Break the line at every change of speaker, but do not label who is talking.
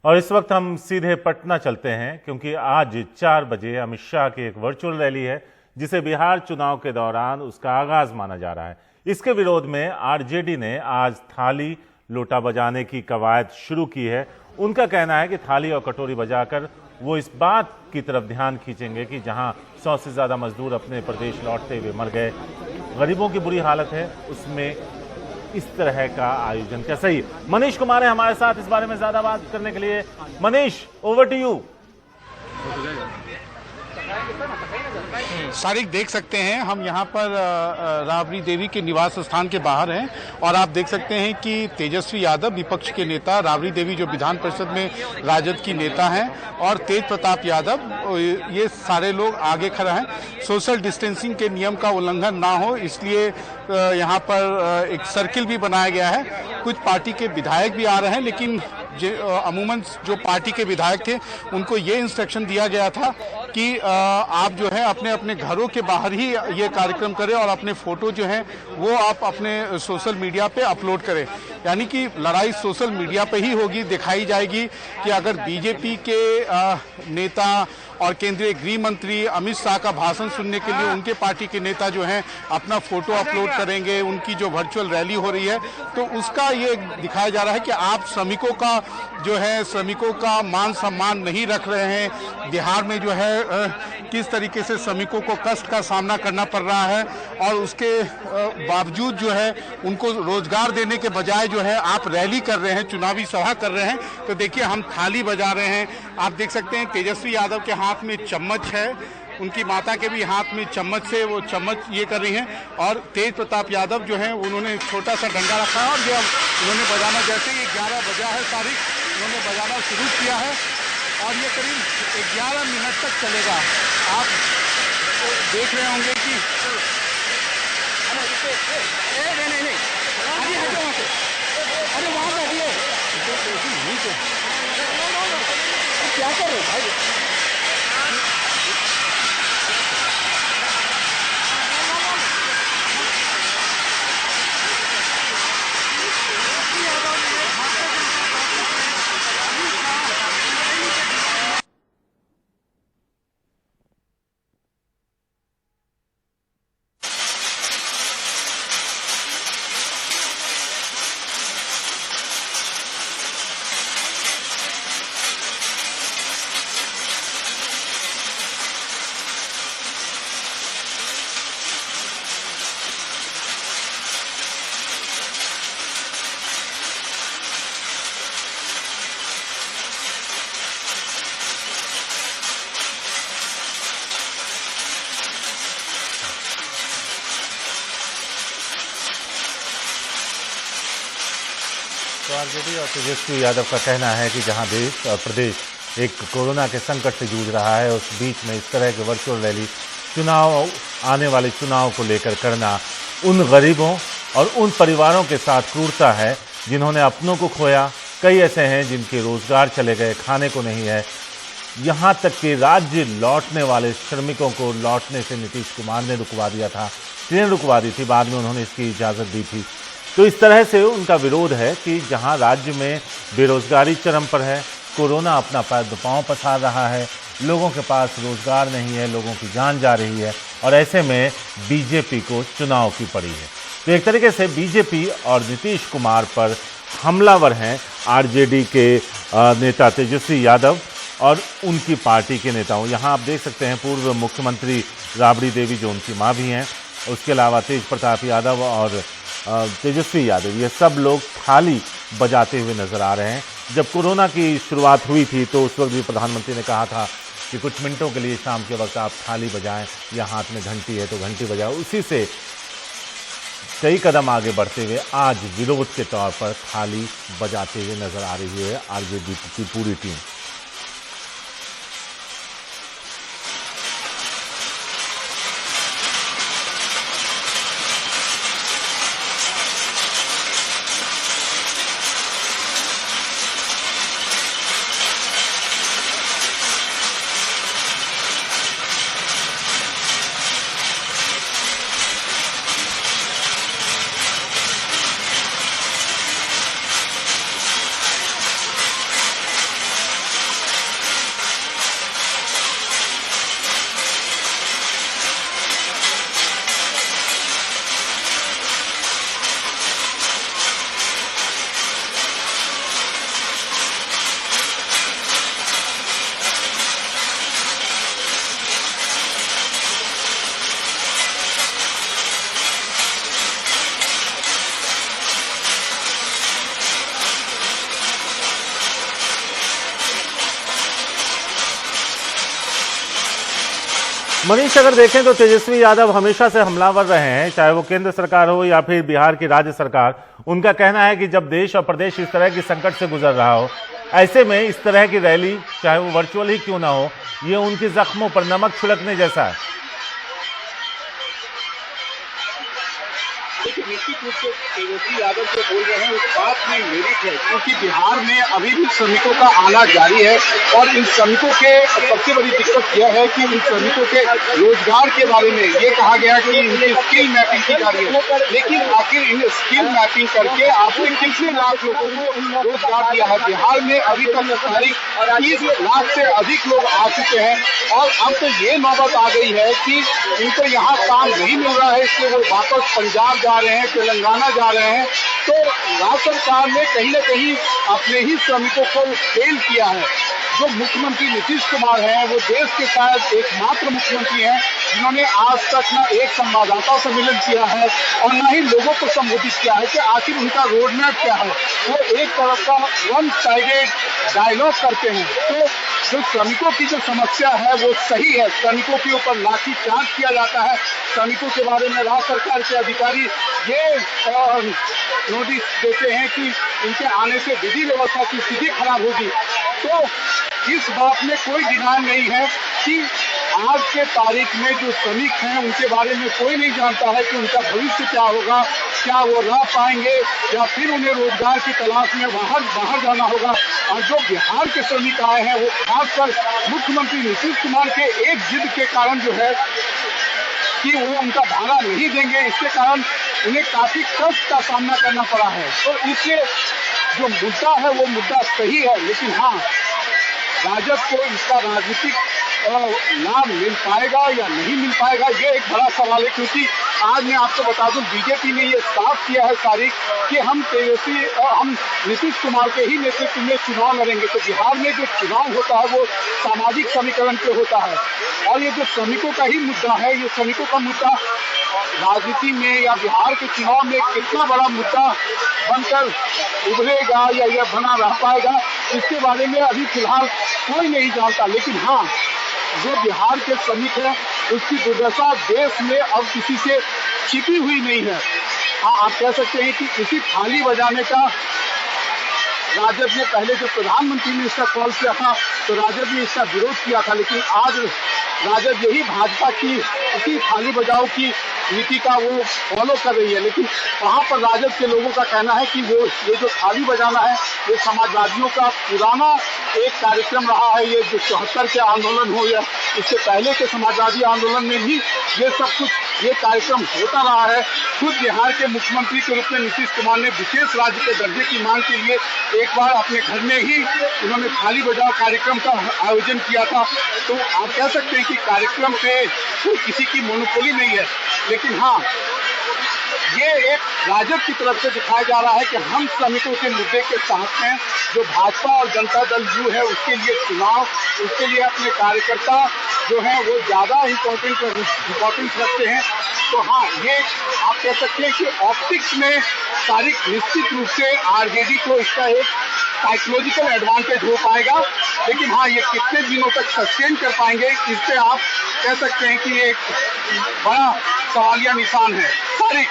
और इस वक्त हम सीधे पटना चलते हैं क्योंकि आज 4 बजे अमित शाह की एक वर्चुअल रैली है जिसे बिहार चुनाव के दौरान उसका आगाज माना जा रहा है। इसके विरोध में आरजेडी ने आज थाली लोटा बजाने की कवायद शुरू की है। उनका कहना है कि थाली और कटोरी बजाकर वो इस बात की तरफ ध्यान खींचेंगे कि जहां 100 से ज्यादा मजदूर अपने प्रदेश लौटते हुए मर गए, गरीबों की बुरी हालत है, उसमें इस तरह का आयोजन कैसा ही। मनीष कुमार है हमारे साथ इस बारे में ज्यादा बात करने के लिए। Manish, over to you.
Sarik, देख सकते हैं हम यहाँ पर राबड़ी देवी के निवास स्थान के बाहर हैं और आप देख सकते हैं कि तेजस्वी यादव विपक्ष के नेता, राबड़ी देवी जो विधान परिषद में राजद की नेता हैं, और तेज प्रताप यादव, ये सारे लोग आगे खड़े हैं। सोशल डिस्टेंसिंग के नियम का उल्लंघन ना हो इसलिए यहाँ पर एक सर्किल भी बनाया गया है। कुछ पार्टी के विधायक भी आ रहे हैं, लेकिन अमूमन जो पार्टी के विधायक थे उनको ये इंस्ट्रक्शन दिया गया था कि आप जो है अपने अपने घरों के बाहर ही ये कार्यक्रम करें और अपने फोटो जो हैं वो आप अपने सोशल मीडिया पे अपलोड करें। यानी कि लड़ाई सोशल मीडिया पे ही होगी, दिखाई जाएगी कि अगर बीजेपी के नेता और केंद्रीय गृह मंत्री अमित शाह का भाषण सुनने के लिए उनके पार्टी के नेता जो हैं अपना फोटो अपलोड करेंगे, उनकी जो वर्चुअल रैली हो रही है, तो उसका ये दिखाया जा रहा है कि आप श्रमिकों का जो है, श्रमिकों का मान सम्मान नहीं रख रहे हैं। बिहार में जो है किस तरीके से श्रमिकों को कष्ट का सामना करना पड़ रहा है और उसके बावजूद जो है उनको रोजगार देने के बजाय जो है आप रैली कर रहे हैं, चुनावी सभा कर रहे हैं। तो देखिए, हम थाली बजा रहे हैं। आप देख सकते हैं तेजस्वी यादव के हाथ में चम्मच है, उनकी माता के भी हाथ में चम्मच से वो चम्मच ये कर रही हैं, और तेज प्रताप यादव जो है उन्होंने छोटा सा डंडा रखा है और ये उन्होंने बजाना, जैसे ही 11 बजा है तारीख, उन्होंने बजाना शुरू किया है और ये करीब 11 मिनट तक चलेगा। आप देख रहे होंगे कि अरे वहाँ बैठिए, क्या कर रहे भाई?
तो आरजेडी और तेजस्वी यादव का कहना है कि जहां देश और प्रदेश एक कोरोना के संकट से जूझ रहा है, उस बीच में इस तरह की वर्चुअल रैली आने वाले चुनाव को लेकर करना उन गरीबों और उन परिवारों के साथ क्रूरता है जिन्होंने अपनों को खोया। कई ऐसे हैं जिनके रोजगार चले गए, खाने को नहीं है। यहाँ तक कि राज्य लौटने वाले श्रमिकों को लौटने से नीतीश कुमार ने रुकवा दिया था, ट्रेन रुकवा दी थी, बाद में उन्होंने इसकी इजाज़त दी थी। तो इस तरह से उनका विरोध है कि जहां राज्य में बेरोजगारी चरम पर है, कोरोना अपना पांव पसार रहा है, लोगों के पास रोजगार नहीं है, लोगों की जान जा रही है, और ऐसे में बीजेपी को चुनाव की पड़ी है। तो एक तरीके से बीजेपी और नीतीश कुमार पर हमलावर हैं आरजेडी के नेता तेजस्वी यादव और उनकी पार्टी के नेताओं। यहाँ आप देख सकते हैं पूर्व मुख्यमंत्री राबड़ी देवी जो उनकी मां भी हैं, उसके अलावा तेज प्रताप यादव और तेजस्वी यादव, ये सब लोग थाली बजाते हुए नजर आ रहे हैं। जब कोरोना की शुरुआत हुई थी तो उस वक्त भी प्रधानमंत्री ने कहा था कि कुछ मिनटों के लिए शाम के वक्त आप थाली बजाएं, या हाथ में घंटी है तो घंटी बजाओ। उसी से कई कदम आगे बढ़ते हुए आज विरोध के तौर पर थाली बजाते हुए नजर आ रही है आरजेडी की पूरी टीम। मनीष, अगर देखें तो तेजस्वी यादव हमेशा से हमलावर रहे हैं, चाहे वो केंद्र सरकार हो या फिर बिहार की राज्य सरकार। उनका कहना है कि जब देश और प्रदेश इस तरह की संकट से गुजर रहा हो, ऐसे में इस तरह की रैली, चाहे वो वर्चुअल ही क्यों ना हो, ये उनके जख्मों पर नमक छिड़कने जैसा है।
देखिए, निश्चित रूप से तेजस्वी यादव जो बोल रहे हैं उस बात में मेरिट है, क्योंकि बिहार में अभी भी श्रमिकों का आना जारी है और इन श्रमिकों के सबसे बड़ी दिक्कत यह है कि इन श्रमिकों के रोजगार के बारे में ये कहा गया कि इनकी स्किल मैपिंग की जा रही है, लेकिन आखिर इन स्किल मैपिंग करके आपने कितने लाख लोगों को रोजगार दिया है? बिहार में अभी तक 30 लाख से अधिक लोग आ चुके हैं और अब तो ये नौबत आ गई है कि इनको यहाँ काम नहीं मिल रहा है, इसलिए वो वापस पंजाब जा रहे हैं, तेलंगाना जा रहे हैं। तो राज्य सरकार ने कहीं न कहीं अपने ही श्रमिकों को फेल किया है। जो मुख्यमंत्री नीतीश कुमार हैं, वो देश के शायद एकमात्र मुख्यमंत्री हैं जिन्होंने आज तक न एक संवाददाता सम्मेलन किया है और न ही लोगों को संबोधित किया है कि आखिर उनका रोड मैप क्या है। वो एक तरफ का वन साइडेड डायलॉग करते हैं। तो जो श्रमिकों की जो समस्या है वो सही है, श्रमिकों के ऊपर लाठी चार्ज किया जाता है, श्रमिकों के बारे में राज्य सरकार के अधिकारी ये नोटिस देते हैं कि इनके आने से विधि व्यवस्था की स्थिति खराब होगी। तो इस बात में कोई डिनाई नहीं है कि आज के तारीख में जो श्रमिक हैं उनके बारे में कोई नहीं जानता है कि उनका भविष्य क्या होगा, क्या वो रह पाएंगे या फिर उन्हें रोजगार की तलाश में बाहर जाना होगा। और जो बिहार के श्रमिक आए हैं वो खासकर मुख्यमंत्री नीतीश कुमार के एक जिद के कारण जो है कि वो उनका भाड़ा नहीं देंगे, इसके कारण उन्हें काफी कष्ट का सामना करना पड़ा है। तो इसलिए जो मुद्दा है वो मुद्दा सही है, लेकिन हाँ, राजद को इसका राजनीतिक लाभ मिल पाएगा या नहीं मिल पाएगा, ये एक बड़ा सवाल है। क्योंकि आज मैं आपको बता दूं, बीजेपी ने ये साफ किया है तारीख कि हम नीतीश कुमार के ही नेतृत्व में चुनाव लड़ेंगे। तो बिहार में जो चुनाव होता है वो सामाजिक समीकरण पे होता है और ये जो श्रमिकों का ही मुद्दा है, ये श्रमिकों का मुद्दा राजनीति में या बिहार के चुनाव में कितना बड़ा मुद्दा बनकर उभरेगा या यह बना रह पाएगा, इसके बारे में अभी फिलहाल कोई नहीं जानता। लेकिन हाँ, जो बिहार के श्रमिक हैं उसकी दुर्दशा देश में अब किसी से छिपी हुई नहीं है। हाँ, आप कह सकते हैं कि इसी थाली बजाने का राजद ने पहले जब प्रधानमंत्री ने इसका कॉल किया था तो राजद ने इसका विरोध किया था, लेकिन आज राजद यही भाजपा की इसी थाली बजाओ की नीति का वो फॉलो कर रही है। लेकिन वहाँ पर राजद के लोगों का कहना है कि वो ये जो थाली बजाना है ये समाजवादियों का पुराना एक कार्यक्रम रहा है। ये जो 74 के आंदोलन हो या इससे पहले के समाजवादी आंदोलन में भी ये सब कुछ ये कार्यक्रम होता रहा है। खुद बिहार के मुख्यमंत्री के रूप में नीतीश कुमार ने विशेष राज्य के दर्जे की मांग के लिए एक बार अपने घर में ही उन्होंने थाली बजाओ कार्यक्रम का आयोजन किया था। तो आप कह सकते हैं कि कार्यक्रम पे कोई किसी की मोनोपोली नहीं है, लेकिन हाँ, ये एक राजद की तरफ से दिखाया जा रहा है कि हम श्रमिकों के मुद्दे के साथ हैं। जो भाजपा और जनता दल यू है उसके लिए चुनाव, उसके लिए अपने कार्यकर्ता जो हैं वो ज़्यादा इम्पोर्टेंस रखते हैं। तो हाँ, ये आप कह सकते हैं कि ऑप्टिक्स में तारीख निश्चित रूप से आरजेडी को इसका एक साइकोलॉजिकल एडवांटेज हो पाएगा, लेकिन हाँ, ये कितने दिनों तक सस्टेन कर पाएंगे इस पे आप कह सकते हैं कि ये एक बड़ा सवालिया निशान है। तारीख